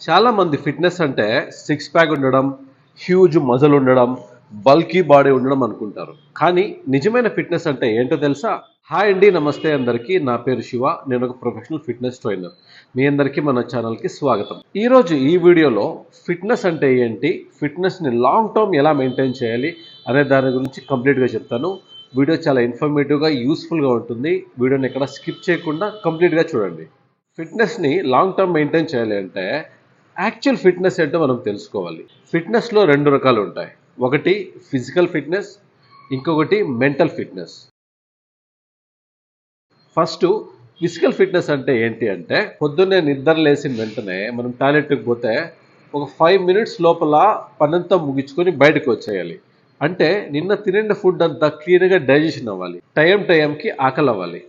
చాలా మంది ఫిట్నెస్ అంటే సిక్స్ ప్యాక్ ఉండడం, హ్యూజ్ మజిల్ ఉండడం, బల్కీ బాడీ ఉండడం అనుకుంటారు. కానీ నిజమైన ఫిట్నెస్ అంటే ఏంటో తెలుసా? హాయ్ అండి, నమస్తే అందరికీ. నా పేరు శివ. నేను ఒక ప్రొఫెషనల్ ఫిట్నెస్ ట్రైనర్. మీ అందరికీ మన ఛానల్కి స్వాగతం. ఈరోజు ఈ వీడియోలో ఫిట్నెస్ అంటే ఏంటి, ఫిట్నెస్ని లాంగ్ టర్మ్ ఎలా మెయింటైన్ చేయాలి అనే దాని గురించి కంప్లీట్గా చెప్తాను. వీడియో చాలా ఇన్ఫర్మేటివ్గా, యూస్ఫుల్గా ఉంటుంది. వీడియోని ఎక్కడ స్కిప్ చేయకుండా కంప్లీట్గా చూడండి. ఫిట్నెస్ని లాంగ్ టర్మ్ మెయింటైన్ చేయాలి అంటే యాక్చువల్ ఫిట్నెస్ ఏంటో మనం తెలుసుకోవాలి. ఫిట్నెస్లో రెండు రకాలు ఉంటాయి. ఒకటి ఫిజికల్ ఫిట్నెస్, ఇంకొకటి mental fitness. First physical fitness అంటే ఏంటి అంటే, పొద్దున్నే నిద్ర లేచిన వెంటనే మనం టాయిలెట్కి పోతే ఒక 5 మినిట్స్ లోపల పనంతా ముగించుకొని బయటకు వచ్చేయాలి. అంటే నిన్న తినిన ఫుడ్ అంతా క్లియర్గా డైజెషన్ అవ్వాలి. టైంకి ఆకలి అవ్వాలి.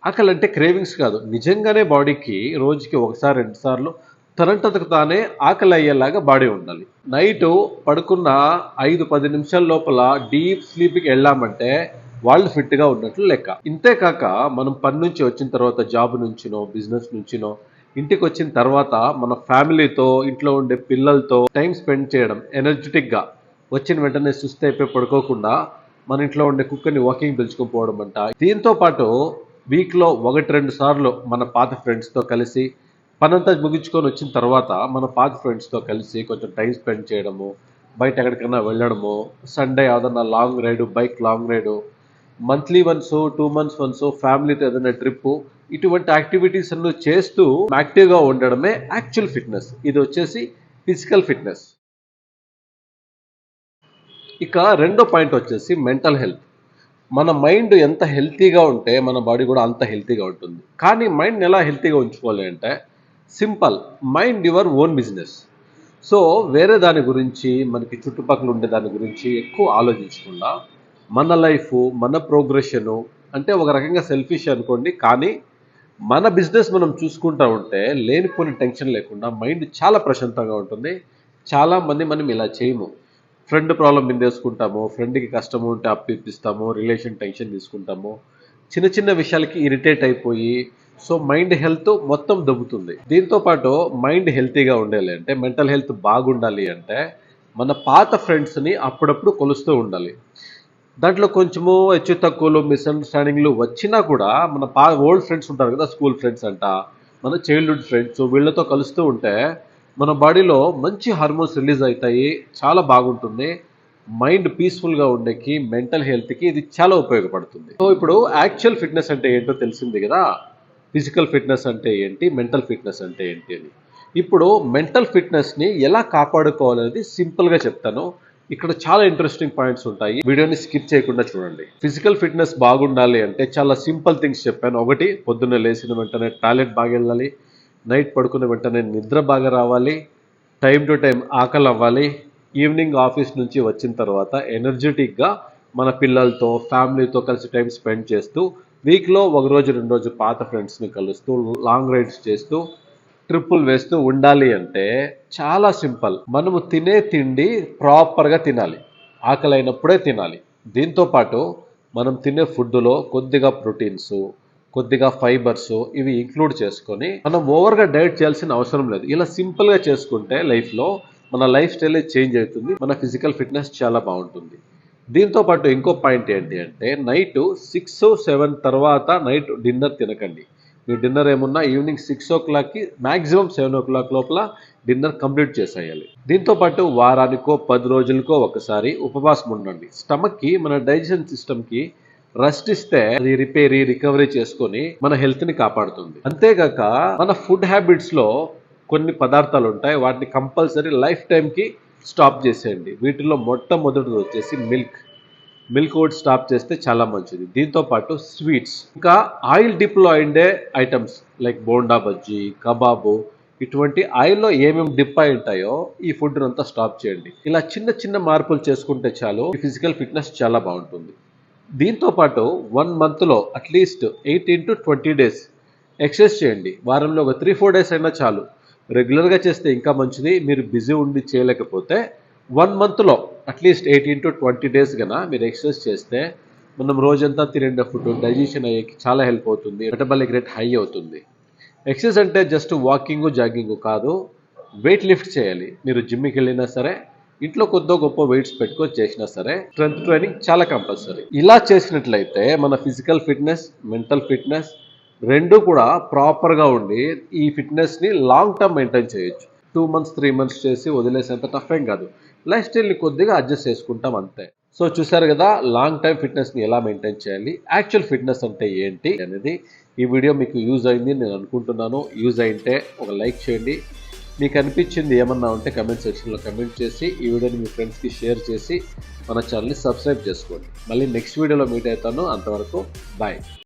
ఆకలి అంటే క్రేవింగ్స్ కాదు, నిజంగానే బాడీకి రోజుకి ఒకసారి 2 సార్లు తనంతకు తానే ఆకలి అయ్యేలాగా బాడీ ఉండాలి. నైట్ పడుకున్న 5-10 నిమిషాల లోపల డీప్ స్లీప్కి వెళ్ళామంటే వాళ్ళు ఫిట్గా ఉన్నట్లు లెక్క. ఇంతేకాక మనం పని నుంచి వచ్చిన తర్వాత, జాబ్ నుంచినో బిజినెస్ నుంచినో ఇంటికి వచ్చిన తర్వాత మన ఫ్యామిలీతో, ఇంట్లో ఉండే పిల్లలతో టైం స్పెండ్ చేయడం, ఎనర్జెటిక్గా వచ్చిన వెంటనే సుస్థి అయిపోయి పడుకోకుండా మన ఇంట్లో ఉండే కుక్కని వాకింగ్ పిలుచుకుపోవడం అంట. దీంతో పాటు వీక్లో 1-2 సార్లు మన పాత ఫ్రెండ్స్తో కలిసి పనంతా ముగించుకొని వచ్చిన తర్వాత మన పాత ఫ్రెండ్స్తో కలిసి కొంచెం టైం స్పెండ్ చేయడము, బయట ఎక్కడికైనా వెళ్ళడము, సండే ఏదన్నా long ride, bike long ride, monthly once, 2 months once ఫ్యామిలీతో ఏదైనా ట్రిప్, ఇటువంటి యాక్టివిటీస్ అన్ని చేస్తూ యాక్టివ్గా ఉండడమే యాక్చువల్ ఫిట్నెస్. ఇది వచ్చేసి ఫిజికల్ ఫిట్నెస్. ఇక రెండో పాయింట్ వచ్చేసి మెంటల్ హెల్త్. మన మైండ్ ఎంత హెల్తీగా ఉంటే మన బాడీ కూడా అంత హెల్తీగా ఉంటుంది. కానీ మైండ్ని ఎలా హెల్తీగా ఉంచుకోవాలి అంటే simple, mind your own business. So వేరే దాని గురించి, మనకి చుట్టుపక్కల ఉండే దాని గురించి ఎక్కువ ఆలోచించకుండా మన లైఫ్, మన ప్రోగ్రెషను, అంటే ఒక రకంగా సెల్ఫిష్ అనుకోండి, కానీ మన బిజినెస్ మనం చూసుకుంటూ ఉంటే లేనిపోని టెన్షన్ లేకుండా మైండ్ చాలా ప్రశాంతంగా ఉంటుంది. చాలామంది మనం ఇలా చేయము. ఫ్రెండ్ ప్రాబ్లం మిందేసుకుంటాము, ఫ్రెండ్కి కష్టం ఉంటే అప్పు ఇప్పిస్తాము, రిలేషన్ టెన్షన్ తీసుకుంటాము, చిన్న చిన్న విషయాలకి ఇరిటేట్ అయిపోయి సో మైండ్ హెల్త్ మొత్తం దెబ్బతుంది. దీంతోపాటు మైండ్ హెల్తీగా ఉండాలి అంటే, మెంటల్ హెల్త్ బాగుండాలి అంటే మన పాత ఫ్రెండ్స్ని అప్పుడప్పుడు కొలుస్తూ ఉండాలి. దాంట్లో కొంచెము హెచ్చు తక్కువలు, మిస్అండర్స్టాండింగ్లు వచ్చినా కూడా మన ఓల్డ్ ఫ్రెండ్స్ ఉంటారు కదా, స్కూల్ ఫ్రెండ్స్ అంట, మన చైల్డ్హుడ్ ఫ్రెండ్స్, వీళ్ళతో కలుస్తూ ఉంటే మన బాడీలో మంచి హార్మోన్స్ రిలీజ్ అవుతాయి, చాలా బాగుంటుంది. మైండ్ పీస్ఫుల్గా ఉండేకి, మెంటల్ హెల్త్కి ఇది చాలా ఉపయోగపడుతుంది. సో ఇప్పుడు యాక్చువల్ ఫిట్నెస్ అంటే ఏంటో తెలిసింది కదా, ఫిజికల్ ఫిట్నెస్ అంటే ఏంటి, మెంటల్ ఫిట్నెస్ అంటే ఏంటి అని. ఇప్పుడు మెంటల్ ఫిట్నెస్ని ఎలా కాపాడుకోవాలనేది సింపుల్గా చెప్తాను. ఇక్కడ చాలా ఇంట్రెస్టింగ్ పాయింట్స్ ఉంటాయి, వీడియోని స్కిప్ చేయకుండా చూడండి. ఫిజికల్ ఫిట్నెస్ బాగుండాలి అంటే చాలా సింపుల్ థింగ్స్ చెప్పాను. ఒకటి, పొద్దున్నే లేచిన వెంటనే టాయిలెట్ బాగా వెళ్ళాలి. నైట్ పడుకున్న వెంటనే నిద్ర బాగా రావాలి. టైం టు టైం ఆకలి అవ్వాలి. ఈవినింగ్ ఆఫీస్ నుంచి వచ్చిన తర్వాత ఎనర్జెటిక్గా మన పిల్లలతో, ఫ్యామిలీతో కలిసి టైం స్పెండ్ చేస్తూ, వీక్లో 1-2 రోజు పాత ఫ్రెండ్స్ని కలుస్తూ, లాంగ్ రైడ్స్ చేస్తూ, ట్రిప్పులు వేస్తూ ఉండాలి అంటే చాలా సింపుల్. మనము తినే తిండి ప్రాపర్గా తినాలి, ఆకలి అయినప్పుడే తినాలి. దీంతోపాటు మనం తినే ఫుడ్లో కొద్దిగా ప్రోటీన్స్, కొద్దిగా ఫైబర్స్, ఇవి ఇంక్లూడ్ చేసుకొని మనం ఓవర్గా డైట్ చేయాల్సిన అవసరం లేదు. ఇలా సింపుల్గా చేసుకుంటే లైఫ్లో మన లైఫ్ స్టైల్ చేంజ్ అవుతుంది, మన ఫిజికల్ ఫిట్నెస్ చాలా బాగుంటుంది. దీంతోపాటు ఇంకో పాయింట్ ఏంటి అంటే, నైట్ 6-7 తర్వాత నైట్ డిన్నర్ తినకండి. మీ డిన్నర్ ఏమున్నా ఈవినింగ్ 6 o'clockకి, మ్యాక్సిమం 7 o'clock లోపల డిన్నర్ కంప్లీట్ చేసేయాలి. దీంతోపాటు వారానికో 10 రోజులకో ఒకసారి ఉపవాసం ఉండండి. స్టమక్కి, మన డైజెషన్ సిస్టమ్కి రెస్ట్ ఇస్తే అది రికవరీ చేసుకొని మన హెల్త్ని కాపాడుతుంది. అంతేగాక మన ఫుడ్ హ్యాబిట్స్లో కొన్ని పదార్థాలు ఉంటాయి, వాటిని కంపల్సరీ లైఫ్ టైంకి స్టాప్ చేసేయండి. వీటిలో మొట్టమొదటిది వచ్చేసి మిల్క్ ఒకటి స్టాప్ చేస్తే చాలా మంచిది. దీంతోపాటు స్వీట్స్, ఇంకా ఆయిల్ డిప్లో అయిండే items like bonda bajji, kebab, ఇటువంటి ఆయిల్లో ఏమేమి డిప్ అయి ఉంటాయో ఈ ఫుడ్ అంతా స్టాప్ చేయండి. ఇలా చిన్న చిన్న మార్పులు చేసుకుంటే చాలు, ఫిజికల్ ఫిట్నెస్ చాలా బాగుంటుంది. దీంతోపాటు 1 monthలో అట్లీస్ట్ 18-20 days ఎక్సర్సైజ్ చేయండి. వారంలో ఒక 3-4 days అయినా చాలు. రెగ్యులర్గా చేస్తే ఇంకా మంచిది. మీరు బిజీ ఉండి చేయలేకపోతే 1 monthలో అట్లీస్ట్ 18-20 days కన్నా మీరు ఎక్సర్సైజ్ చేస్తే మనం రోజంతా తినే ఫుడ్ డైజెషన్ అయ్యేకి చాలా హెల్ప్ అవుతుంది, మెటబాలిక్ రేట్ హై అవుతుంది. ఎక్సర్సైజ్ అంటే జస్ట్ వాకింగ్, జాగింగ్ కాదు, వెయిట్ లిఫ్ట్ చేయాలి. మీరు జిమ్కి వెళ్ళినా సరే, ఇంట్లో కొద్దో గొప్ప వెయిట్స్ పెట్టుకొని చేసినా సరే స్ట్రెంత్ ట్రైనింగ్ చాలా కంపల్సరీ. ఇలా చేసినట్లయితే మన ఫిజికల్ ఫిట్నెస్, మెంటల్ ఫిట్నెస్ రెండు కూడా ప్రాపర్గా ఉండి ఈ ఫిట్నెస్ని లాంగ్ టర్మ్ మెయింటైన్ చేయొచ్చు. 2 months 3 months చేసి వదిలేసేంత టఫ్ ఏం కాదు. లైఫ్ స్టైల్ని కొద్దిగా అడ్జస్ట్ చేసుకుంటాం అంతే. సో చూసారు కదా, లాంగ్ టైం ఫిట్నెస్ని ఎలా మెయింటైన్ చేయాలి, యాక్చువల్ ఫిట్నెస్ అంటే ఏంటి అనేది. ఈ వీడియో మీకు యూజ్ అయింది నేను అనుకుంటున్నాను. యూజ్ అయింటే ఒక లైక్ చేయండి. మీకు అనిపించింది ఏమన్నా ఉంటే కమెంట్ సెక్షన్లో కమెంట్ చేసి ఈ వీడియోని మీ ఫ్రెండ్స్కి షేర్ చేసి మన ఛానల్ని సబ్స్క్రైబ్ చేసుకోండి. మళ్ళీ నెక్స్ట్ వీడియోలో మీట్ అవుతాను. అంతవరకు బాయ్.